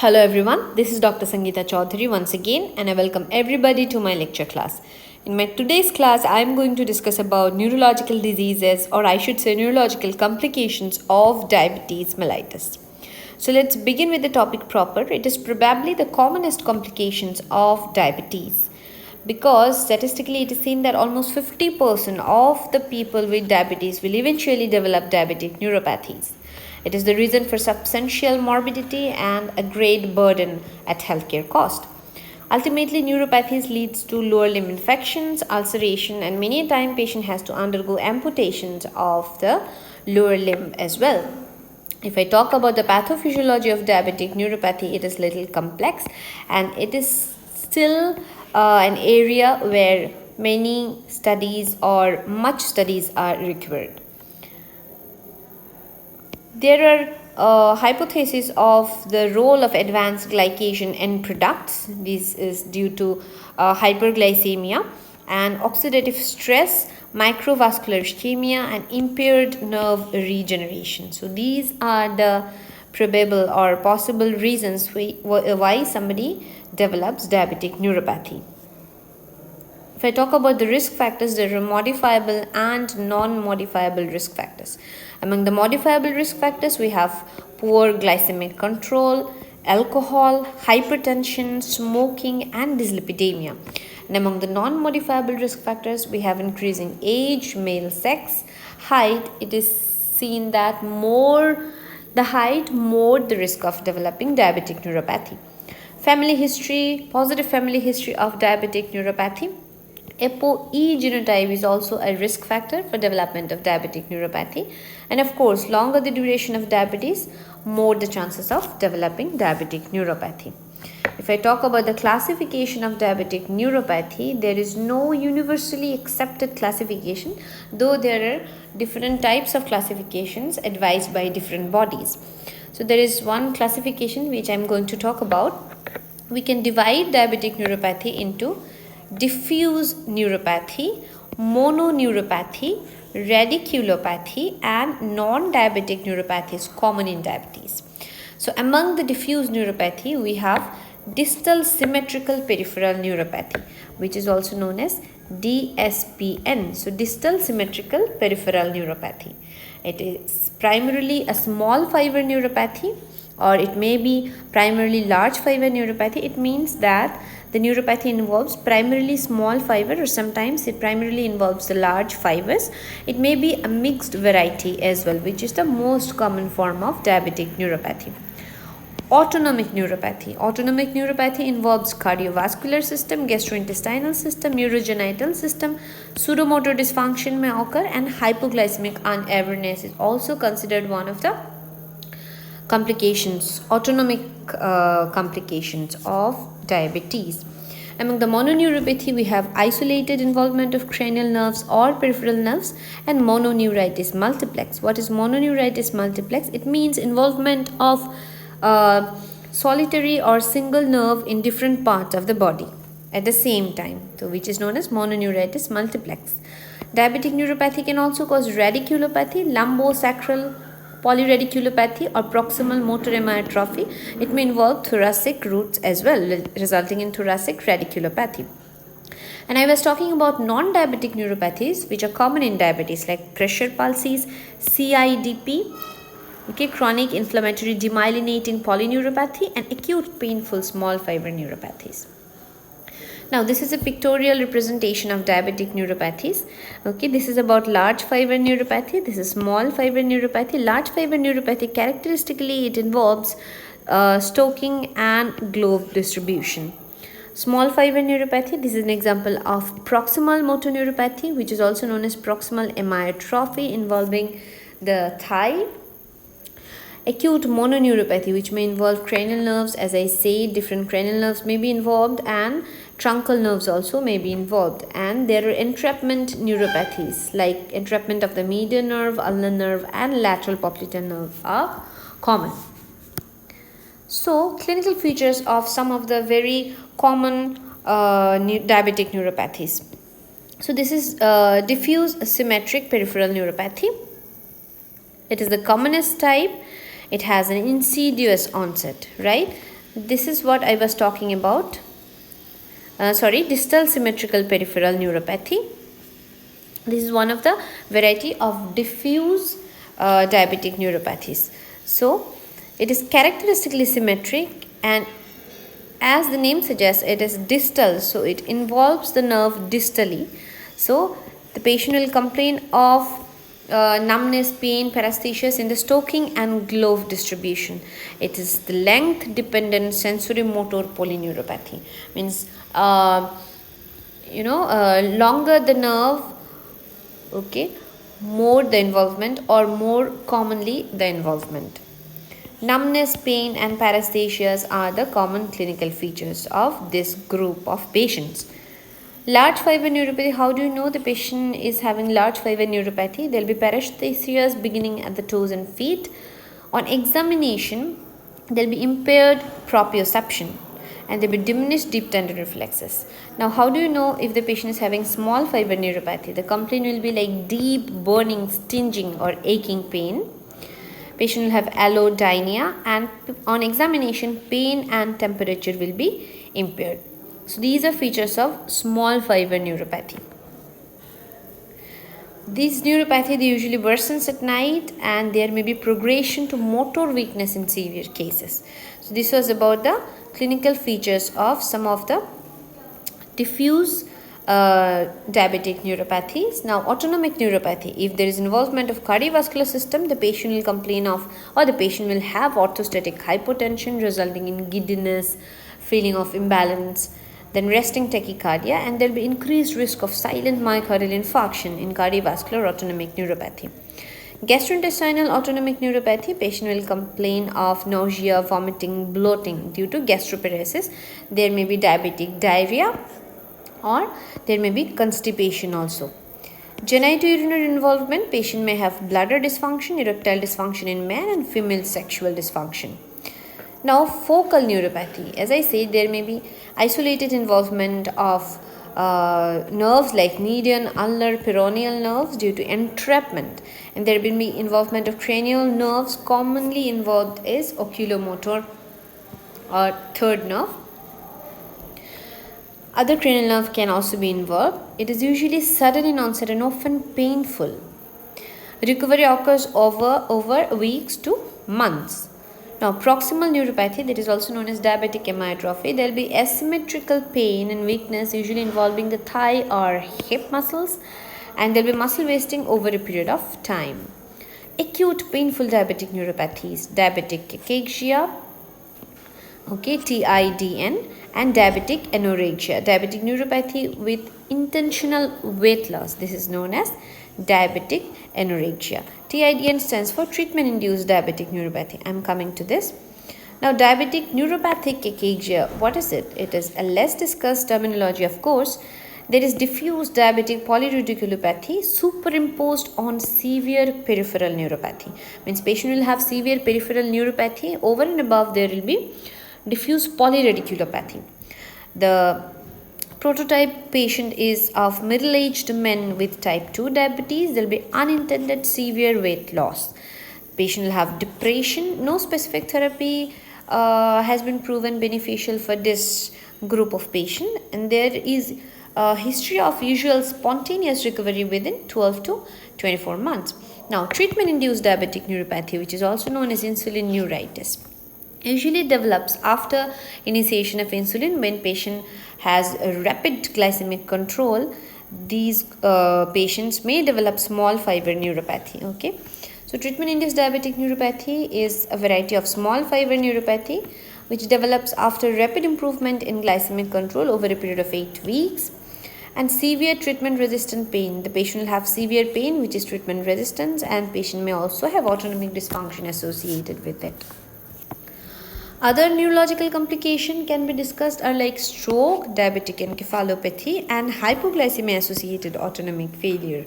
Hello everyone, this is Dr. Sangeeta Chaudhary once again and I welcome everybody to my lecture class. In my today's class, I am going to discuss about neurological diseases, or I should say neurological complications of diabetes mellitus. So let's begin with the topic proper. It is probably the commonest complications of diabetes because statistically it is seen that almost 50% of the people with diabetes will eventually develop diabetic neuropathies. It is the reason for substantial morbidity and a great burden at healthcare cost. Ultimately, neuropathies leads to lower limb infections, ulceration, and many a time patient has to undergo amputations of the lower limb as well. If I talk about the pathophysiology of diabetic neuropathy, it is little complex and it is still an area where many studies or much studies are required. There are hypotheses of the role of advanced glycation end products. This is due to hyperglycemia and oxidative stress, microvascular ischemia, and impaired nerve regeneration. So these are the probable or possible reasons why somebody develops diabetic neuropathy. If I talk about the risk factors, there are modifiable and non-modifiable risk factors. Among the modifiable risk factors, we have poor glycemic control, alcohol, hypertension, smoking, and dyslipidemia. And among the non-modifiable risk factors, we have increasing age, male sex, height. It is seen that more the height, more the risk of developing diabetic neuropathy. Family history, positive family history of diabetic neuropathy. ApoE genotype is also a risk factor for development of diabetic neuropathy, and of course, longer the duration of diabetes, more the chances of developing diabetic neuropathy. If I talk about the classification of diabetic neuropathy, there is no universally accepted classification, though there are different types of classifications advised by different bodies. So there is one classification which I am going to talk about. We can divide diabetic neuropathy into diffuse neuropathy, mononeuropathy, radiculopathy, and non-diabetic neuropathy is common in diabetes. So among the diffuse neuropathy, we have distal symmetrical peripheral neuropathy, which is also known as DSPN. So distal symmetrical peripheral neuropathy. It is primarily a small fiber neuropathy, or it may be primarily large fiber neuropathy. It means that the neuropathy involves primarily small fiber, or sometimes it primarily involves the large fibers. It may be a mixed variety as well, which is the most common form of diabetic neuropathy. Autonomic neuropathy. Autonomic neuropathy involves cardiovascular system, gastrointestinal system, neurogenital system. Pseudomotor dysfunction may occur, and hypoglycemic unawareness is also considered one of the complications, autonomic complications of diabetes. Among the mononeuropathy, we have isolated involvement of cranial nerves or peripheral nerves, and mononeuritis multiplex. What is mononeuritis multiplex? It means involvement of solitary or single nerve in different parts of the body at the same time, so which is known as mononeuritis multiplex. Diabetic neuropathy can also cause radiculopathy, lumbosacral polyradiculopathy, or proximal motor amyotrophy. It may involve thoracic roots as well, resulting in thoracic radiculopathy. And I was talking about non-diabetic neuropathies which are common in diabetes, like pressure pulses, CIDP, chronic inflammatory demyelinating polyneuropathy, and acute painful small fiber neuropathies. Now, this is a pictorial representation of diabetic neuropathies. This is about large fiber neuropathy. This is small fiber neuropathy. Large fiber neuropathy, characteristically, it involves stoking and globe distribution. Small fiber neuropathy, this is an example of proximal motor neuropathy, which is also known as proximal amyotrophy, involving the thigh. Acute mononeuropathy, which may involve cranial nerves. As I say, different cranial nerves may be involved, and truncal nerves also may be involved. And there are entrapment neuropathies, like entrapment of the median nerve, ulnar nerve, and lateral popliteal nerve are common. So, clinical features of some of the very common diabetic neuropathies. So, this is diffuse symmetric peripheral neuropathy. It is the commonest type. It has an insidious onset, right? This is what I was talking about. Distal symmetrical peripheral neuropathy. This is one of the variety of diffuse diabetic neuropathies. So it is characteristically symmetric, and as the name suggests, it is distal, so it involves the nerve distally. So the patient will complain of numbness, pain, paresthesias in the stoking and glove distribution. It is the length dependent sensory motor polyneuropathy. Means longer the nerve, okay, more the involvement, or more commonly the involvement. Numbness, pain and paresthesias are the common clinical features of this group of patients. Large fiber neuropathy. How do you know the patient is having large fiber neuropathy? There will be paresthesias beginning at the toes and feet. On examination, there will be impaired proprioception and there will be diminished deep tendon reflexes. Now, how do you know if the patient is having small fiber neuropathy? The complaint will be like deep burning, stinging or aching pain. Patient will have allodynia, and on examination, pain and temperature will be impaired. So these are features of small fiber neuropathy. These neuropathy, they usually worsens at night, and there may be progression to motor weakness in severe cases. So this was about the clinical features of some of the diffuse diabetic neuropathies. Now, autonomic neuropathy. If there is involvement of cardiovascular system, the patient will complain of, or the patient will have orthostatic hypotension resulting in giddiness, feeling of imbalance, then resting tachycardia, and there will be increased risk of silent myocardial infarction in cardiovascular autonomic neuropathy. Gastrointestinal autonomic neuropathy, patient will complain of nausea, vomiting, bloating due to gastroparesis. There may be diabetic diarrhea, or there may be constipation also. Genitourinary involvement, patient may have bladder dysfunction, erectile dysfunction in men, and female sexual dysfunction. Now, focal neuropathy. As I said, there may be isolated involvement of nerves like median, ulnar, peroneal nerves due to entrapment, and there will be involvement of cranial nerves. Commonly involved is oculomotor or third nerve. Other cranial nerve can also be involved. It is usually sudden in onset and often painful. Recovery occurs over weeks to months. Now, proximal neuropathy, that is also known as diabetic amyotrophy, there will be asymmetrical pain and weakness usually involving the thigh or hip muscles, and there will be muscle wasting over a period of time. Acute painful diabetic neuropathies, diabetic cachexia, TIDN, and diabetic anorexia, diabetic neuropathy with intentional weight loss. This is known as diabetic anorexia. TIDN stands for treatment-induced diabetic neuropathy. I am coming to this. Now, diabetic neuropathic cachexia, what is it? It is a less discussed terminology, of course. There is diffuse diabetic polyradiculopathy superimposed on severe peripheral neuropathy. Means patient will have severe peripheral neuropathy. Over and above, there will be diffuse polyradiculopathy. The prototype patient is of middle-aged men with type 2 diabetes. There will be unintended severe weight loss. Patient will have depression. No specific therapy has been proven beneficial for this group of patient, and there is a history of usual spontaneous recovery within 12 to 24 months. Now, treatment-induced diabetic neuropathy, which is also known as insulin neuritis, usually develops after initiation of insulin when patient has a rapid glycemic control. These patients may develop small fiber neuropathy. Okay, so treatment-induced diabetic neuropathy is a variety of small fiber neuropathy which develops after rapid improvement in glycemic control over a period of 8 weeks. And severe treatment-resistant pain. The patient will have severe pain which is treatment-resistant, and patient may also have autonomic dysfunction associated with it. Other neurological complications can be discussed are like stroke, diabetic encephalopathy, and hypoglycemia-associated autonomic failure.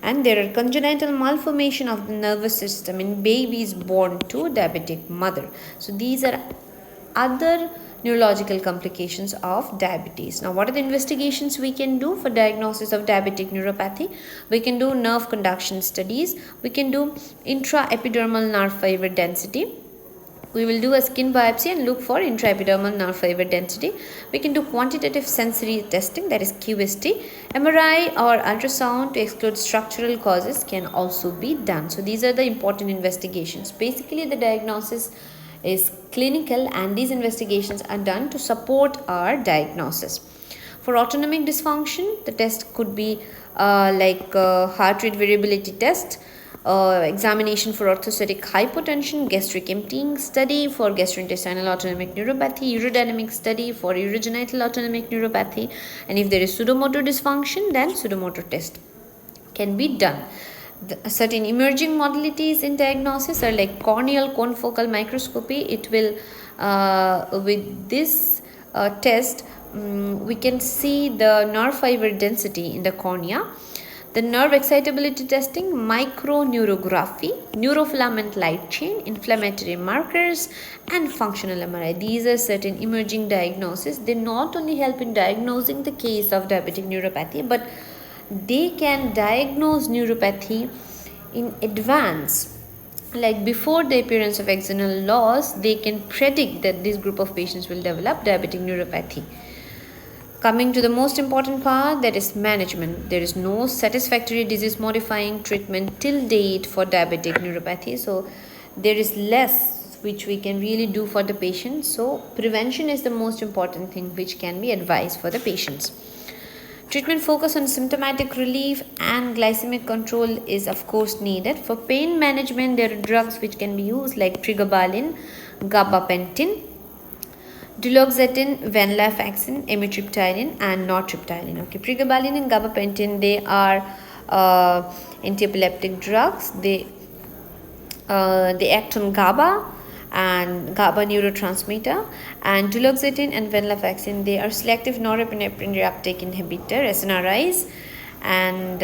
And there are congenital malformation of the nervous system in babies born to diabetic mother. So these are other neurological complications of diabetes. Now, what are the investigations we can do for diagnosis of diabetic neuropathy? We can do nerve conduction studies. We can do intraepidermal nerve fiber density. We will do a skin biopsy and look for intraepidermal nerve fiber density. We can do quantitative sensory testing, that is QST. MRI or ultrasound to exclude structural causes can also be done. So these are the important investigations. Basically, the diagnosis is clinical and these investigations are done to support our diagnosis. For autonomic dysfunction, the test could be heart rate variability test, examination for orthostatic hypotension, gastric emptying study for gastrointestinal autonomic neuropathy, urodynamic study for urogenital autonomic neuropathy, and if there is pseudomotor dysfunction, then pseudomotor test can be done. Certain emerging modalities in diagnosis are like corneal confocal microscopy. It will with this test we can see the nerve fiber density in the cornea. The nerve excitability testing, microneurography, neurofilament light chain, inflammatory markers, and functional MRI. These are certain emerging diagnoses. They not only help in diagnosing the case of diabetic neuropathy, but they can diagnose neuropathy in advance. Like before the appearance of axonal loss, they can predict that this group of patients will develop diabetic neuropathy. Coming to the most important part, that is management. There is no satisfactory disease modifying treatment till date for diabetic neuropathy. So there is less which we can really do for the patient. So prevention is the most important thing which can be advised for the patients. Treatment focus on symptomatic relief and glycemic control is of course needed. For pain management, there are drugs which can be used like pregabalin, gabapentin, duloxetine, venlafaxine, amitriptyline, and nortriptyline. Okay, pregabalin and gabapentin, they are antiepileptic drugs. They act on GABA and GABA neurotransmitter, and duloxetine and venlafaxine, they are selective norepinephrine reuptake inhibitor (SNRIs), and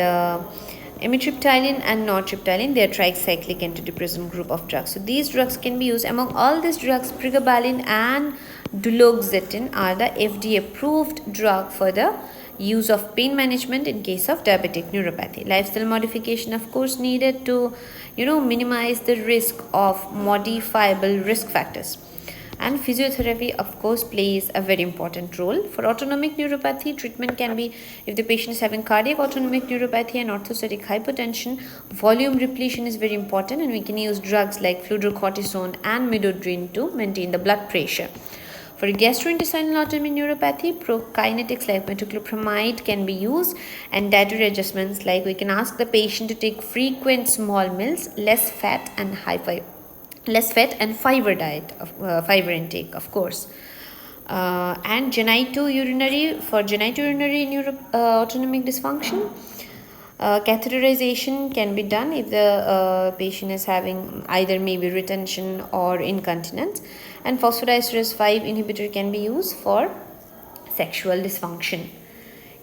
amitriptyline and nortriptyline, they are tricyclic antidepressant group of drugs. So these drugs can be used. Among all these drugs, pregabalin and duloxetine are the FDA approved drug for the use of pain management in case of diabetic neuropathy. Lifestyle modification of course needed to minimize the risk of modifiable risk factors, and physiotherapy of course plays a very important role. For autonomic neuropathy, treatment can be, if the patient is having cardiac autonomic neuropathy and orthostatic hypotension, volume repletion is very important, and we can use drugs like fludrocortisone and midodrine to maintain the blood pressure. For gastrointestinal autonomic neuropathy, prokinetics like metoclopramide can be used, and dietary adjustments like we can ask the patient to take frequent small meals, less fat and fiber diet, fiber intake of course. And genitourinary, for genitourinary autonomic dysfunction, catheterization can be done if the patient is having either maybe retention or incontinence, and phosphodiesterase 5 inhibitor can be used for sexual dysfunction.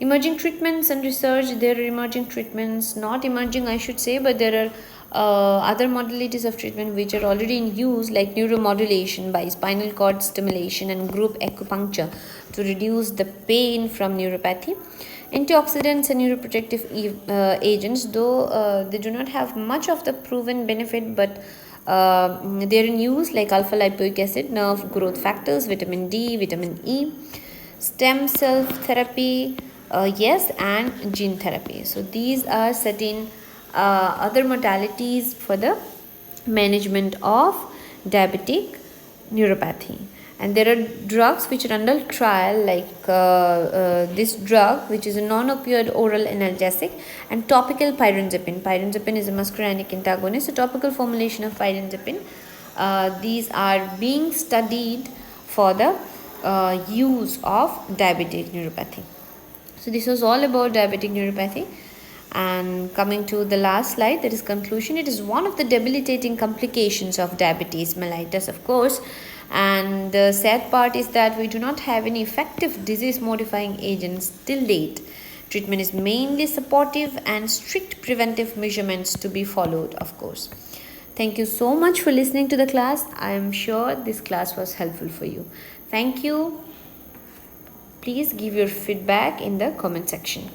Emerging treatments and research, there are emerging treatments, not emerging I should say, but there are other modalities of treatment which are already in use, like neuromodulation by spinal cord stimulation and group acupuncture to reduce the pain from neuropathy. Antioxidants and neuroprotective agents, though they do not have much of the proven benefit, but they are in use, like alpha lipoic acid, nerve growth factors, vitamin D, vitamin E, stem cell therapy, yes, and gene therapy. So these are certain other modalities for the management of diabetic neuropathy. And there are drugs which are under trial, like this drug which is a non-opioid oral analgesic, and topical pyranzapine. Pyranzapine is a muscarinic antagonist, a topical formulation of pyranzapine. These are being studied for the use of diabetic neuropathy. So this was all about diabetic neuropathy. And coming to the last slide, that is conclusion. It is one of the debilitating complications of diabetes mellitus, of course, and the sad part is that we do not have any effective disease modifying agents till date. Treatment is mainly supportive and strict preventive measurements to be followed, of course. Thank you so much for listening to the class. I am sure this class was helpful for you. Thank you. Please give your feedback in the comment section.